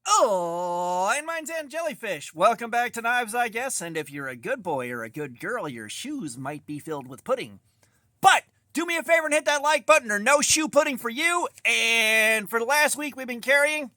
Oh, and mine's and jellyfish. Welcome back to Knives, I guess. And if you're a good boy or a good girl, your shoes might be filled with pudding. But do me a favor and hit that like button, or no shoe pudding for you. And for the last week, we've been carrying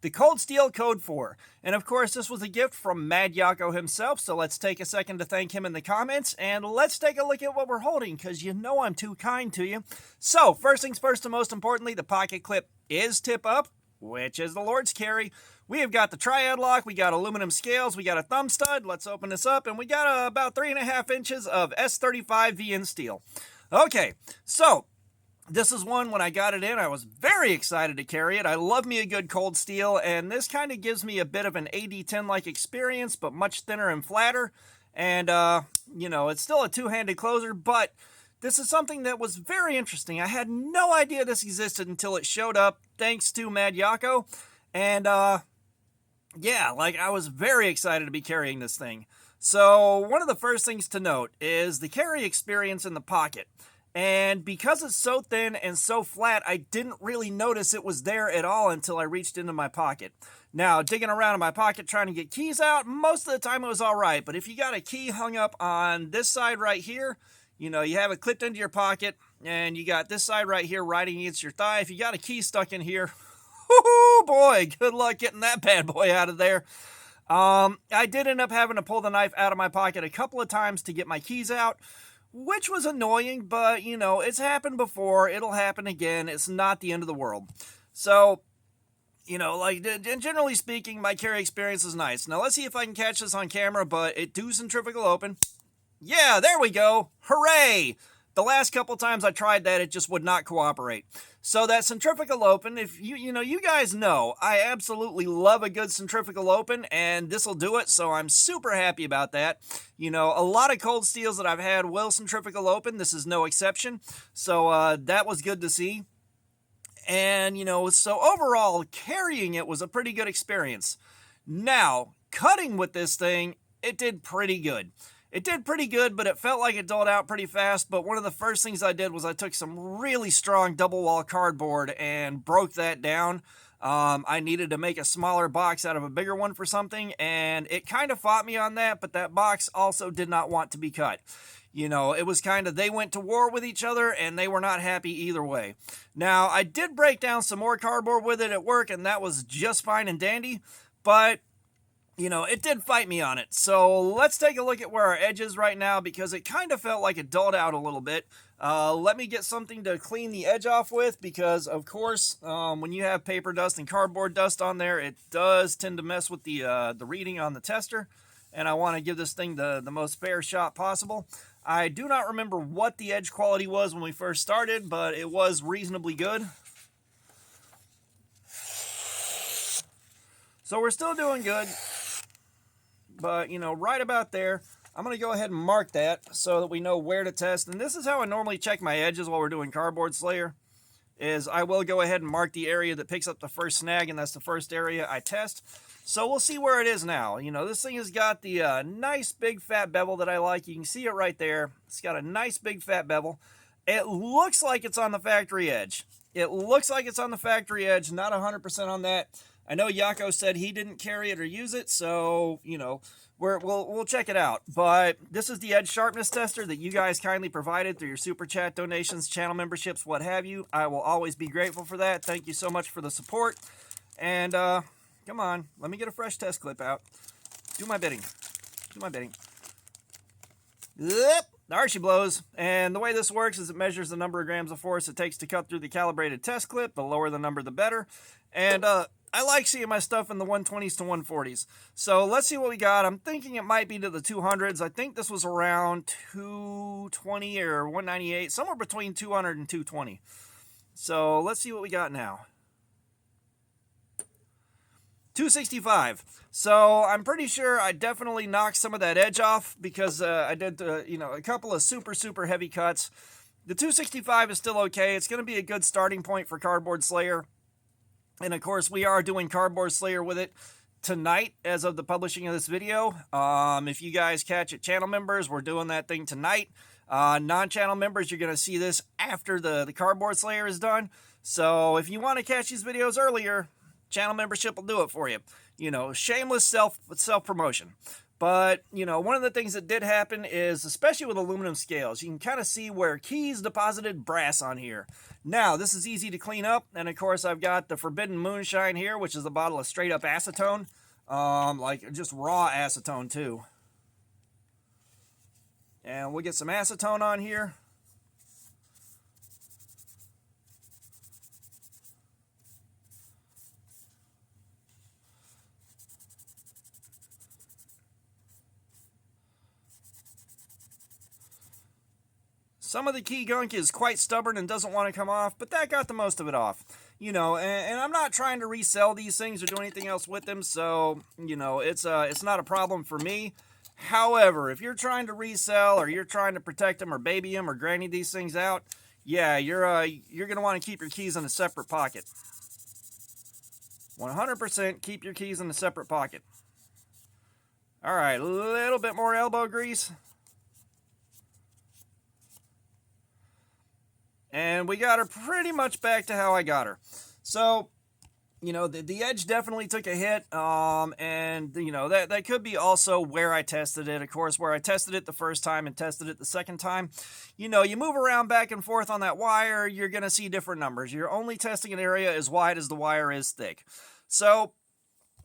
the Cold Steel Code 4. And of course, this was a gift from Mad Yocco himself. So let's take a second to thank him in the comments. And let's take a look at what we're holding, because you know I'm too kind to you. So first things first, and most importantly, the pocket clip is tip up, which is the Lord's carry. We have got the triad lock, we got aluminum scales, we got a thumb stud. Let's open this up, and we got about 3.5 inches of S35 VN steel. Okay, so this is one, when I got it in, I was very excited to carry it. I love me a good cold steel, and this kind of gives me a bit of an AD-10-like experience, but much thinner and flatter. And, you know, it's still a two-handed closer, but this is something that was very interesting. I had no idea this existed until it showed up, thanks to Mad Yocco. And, yeah, like, I was very excited to be carrying this thing. So, one of the first things to note is the carry experience in the pocket. And because it's so thin and so flat, I didn't really notice it was there at all until I reached into my pocket. Now, digging around in my pocket trying to get keys out, most of the time it was all right. But if you got a key hung up on this side right here, you know, you have it clipped into your pocket, and you got this side right here riding against your thigh. If you got a key stuck in here, whoo boy, good luck getting that bad boy out of there. I did end up having to pull the knife out of my pocket a couple of times to get my keys out, which was annoying, but, you know, it's happened before. It'll happen again. It's not the end of the world. So, you know, like, generally speaking, my carry experience is nice. Now, let's see if I can catch this on camera, but it do centrifugal open. Yeah, there we go. Hooray! The last couple times I tried that, it just would not cooperate. So that centrifugal open, if you guys know, I absolutely love a good centrifugal open, and this will do it, so I'm super happy about that. You know, a lot of cold steels that I've had will centrifugal open. This is no exception. So that was good to see. And, you know, so overall, carrying it was a pretty good experience. Now, cutting with this thing, it did pretty good. It did pretty good, but it felt like it dulled out pretty fast. But one of the first things I did was I took some really strong double wall cardboard and broke that down. I needed to make a smaller box out of a bigger one for something, and it kind of fought me on that, but that box also did not want to be cut. You know, it was kind of, they went to war with each other, and they were not happy either way. Now, I did break down some more cardboard with it at work, and that was just fine and dandy, but you know, it did fight me on it. So let's take a look at where our edge is right now, because it kind of felt like it dulled out a little bit. Let me get something to clean the edge off with, because of course, when you have paper dust and cardboard dust on there, it does tend to mess with the reading on the tester. And I want to give this thing the most fair shot possible. I do not remember what the edge quality was when we first started, but it was reasonably good. So we're still doing good. But, you know, right about there, I'm going to go ahead and mark that so that we know where to test. And this is how I normally check my edges while we're doing Cardboard Slayer, is I will go ahead and mark the area that picks up the first snag, and that's the first area I test. So we'll see where it is now. You know, this thing has got the nice big fat bevel that I like. You can see it right there. It's got a nice big fat bevel. It looks like it's on the factory edge. It looks like it's on the factory edge, not 100% on that. I know Yocco said he didn't carry it or use it, so, you know, we'll check it out. But this is the edge sharpness tester that you guys kindly provided through your super chat donations, channel memberships, what have you. I will always be grateful for that. Thank you so much for the support. And, come on, let me get a fresh test clip out. Do my bidding. Do my bidding. Yep, there she blows. And the way this works is it measures the number of grams of force it takes to cut through the calibrated test clip. The lower the number, the better. And, I like seeing my stuff in the 120s to 140s. So let's see what we got. I'm thinking it might be to the 200s. I think this was around 220 or 198, somewhere between 200 and 220. So let's see what we got now. 265. So I'm pretty sure I definitely knocked some of that edge off, because I did, you know, a couple of super heavy cuts. The 265 is still okay. It's going to be a good starting point for Cardboard Slayer. And of course, we are doing Cardboard Slayer with it tonight as of the publishing of this video. If you guys catch it, channel members, we're doing that thing tonight. Non-channel members, you're going to see this after the Cardboard Slayer is done. So if you want to catch these videos earlier, Channel membership will do it for you. You know, shameless self-promotion. But, you know, one of the things that did happen is, especially with aluminum scales, you can kind of see where keys deposited brass on here. Now, this is easy to clean up. And, of course, I've got the Forbidden Moonshine here, which is a bottle of straight-up acetone. Like, just raw acetone, too. And we'll get some acetone on here. Some of the key gunk is quite stubborn and doesn't want to come off, but that got the most of it off. You know, and I'm not trying to resell these things or do anything else with them, so, you know, it's not a problem for me. However, if you're trying to resell or you're trying to protect them or baby them or granny these things out, yeah, you're going to want to keep your keys in a separate pocket. 100% keep your keys in a separate pocket. All right, a little bit more elbow grease. And we got her pretty much back to how I got her. So, you know, the edge definitely took a hit. And, you know, that could be also where I tested it. Of course, where I tested it the first time and tested it the second time. You know, you move around back and forth on that wire, you're going to see different numbers. You're only testing an area as wide as the wire is thick. So,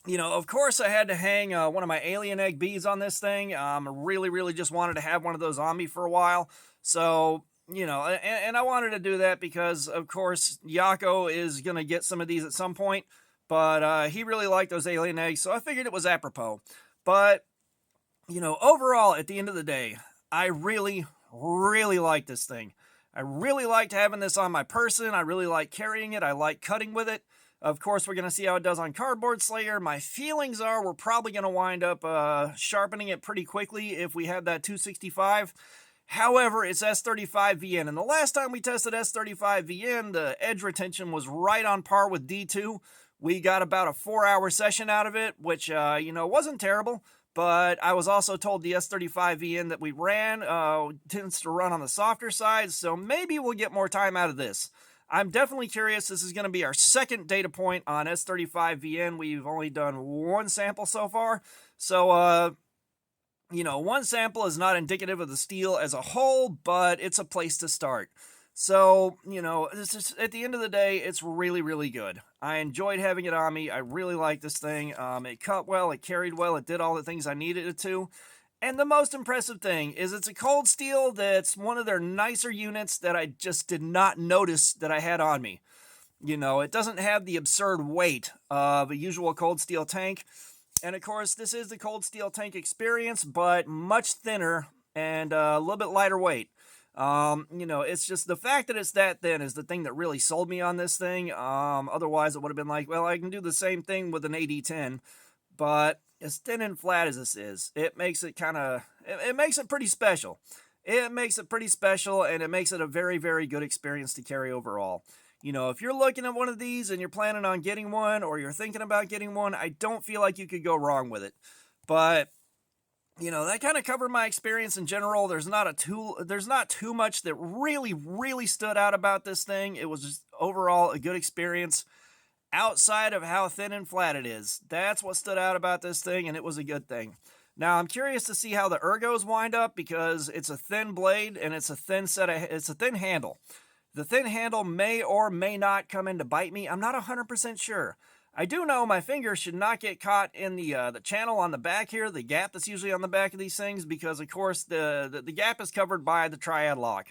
you know, of course, I had to hang one of my alien egg beads on this thing. I really just wanted to have one of those on me for a while. So, you know, and I wanted to do that because, of course, Yocco is going to get some of these at some point, but he really liked those alien eggs, so I figured it was apropos. But, you know, overall, at the end of the day, I really like this thing. I really liked having this on my person. I really like carrying it. I like cutting with it. Of course, we're going to see how it does on Cardboard Slayer. My feelings are we're probably going to wind up sharpening it pretty quickly if we have that 265. However, it's S35VN, and the last time we tested S35VN, the edge retention was right on par with D2. We got about a 4-hour session out of it, which, you know, wasn't terrible, but I was also told the S35VN that we ran tends to run on the softer side, so maybe we'll get more time out of this. I'm definitely curious. This is going to be our second data point on S35VN. We've only done one sample so far, so, you know, one sample is not indicative of the steel as a whole, but it's a place to start. So, you know, it's just, at the end of the day, it's really good. I enjoyed having it on me. I really like this thing. It cut well, it carried well, it did all the things I needed it to. And the most impressive thing is it's a cold steel that's one of their nicer units that I just did not notice that I had on me. You know, it doesn't have the absurd weight of a usual cold steel tank. And, of course, this is the cold steel tank experience, but much thinner and a little bit lighter weight. You know, it's just the fact that it's that thin is the thing that really sold me on this thing. Otherwise, it would have been like, well, I can do the same thing with an AD10. But as thin and flat as this is, it makes it it makes it pretty special. It makes it pretty special, and it makes it a very good experience to carry overall. You know, if you're looking at one of these and you're planning on getting one or you're thinking about getting one, I don't feel like you could go wrong with it. But, you know, that kind of covered my experience in general. There's not too much that really stood out about this thing. It was just overall a good experience outside of how thin and flat it is. That's what stood out about this thing, and it was a good thing. Now, I'm curious to see how the ergos wind up because it's a thin blade and it's a thin handle. The thin handle may or may not come in to bite me. I'm not 100% sure. I do know my fingers should not get caught in the channel on the back here, the gap that's usually on the back of these things, because, of course, the gap is covered by the triad lock.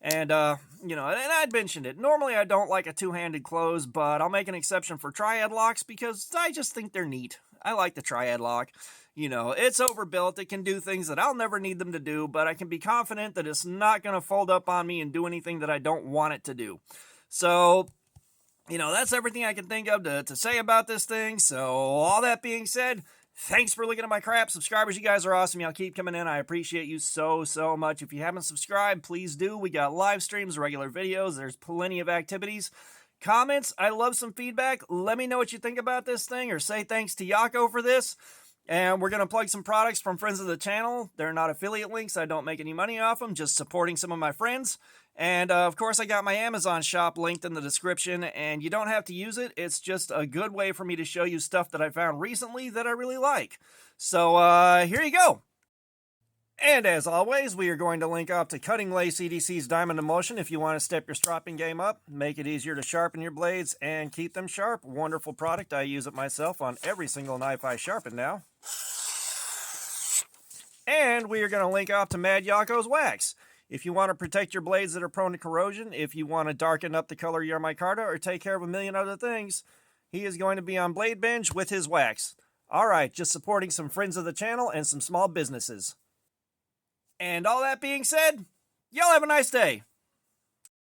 And, you know, and I'd mentioned it. Normally, I don't like a two-handed close, but I'll make an exception for triad locks because I just think they're neat. I like the triad lock. You know, it's overbuilt. It can do things that I'll never need them to do, but I can be confident that it's not going to fold up on me and do anything that I don't want it to do. So, you know, that's everything I can think of to say about this thing. So, all that being said, thanks for looking at my crap. Subscribers, you guys are awesome. Y'all keep coming in. I appreciate you so much. If you haven't subscribed, please do. We got live streams, regular videos. There's plenty of activities. Comments, I love some feedback. Let me know what you think about this thing or say thanks to Yocco for this. And we're going to plug some products from friends of the channel. They're not affiliate links. I don't make any money off them, just supporting some of my friends. And of course, I got my Amazon shop linked in the description, and you don't have to use it. It's just a good way for me to show you stuff that I found recently that I really like. So here you go. And as always, we are going to link up to Cutting Lacey EDC's Diamond Emulsion if you want to step your stropping game up, make it easier to sharpen your blades, and keep them sharp. Wonderful product. I use it myself on every single knife I sharpen now. And we are going to link up to Mad Yocco's Wax. If you want to protect your blades that are prone to corrosion, if you want to darken up the color of your micarta, or take care of a million other things, he is going to be on Blade Binge with his wax. Alright, just supporting some friends of the channel and some small businesses. And all that being said, y'all have a nice day.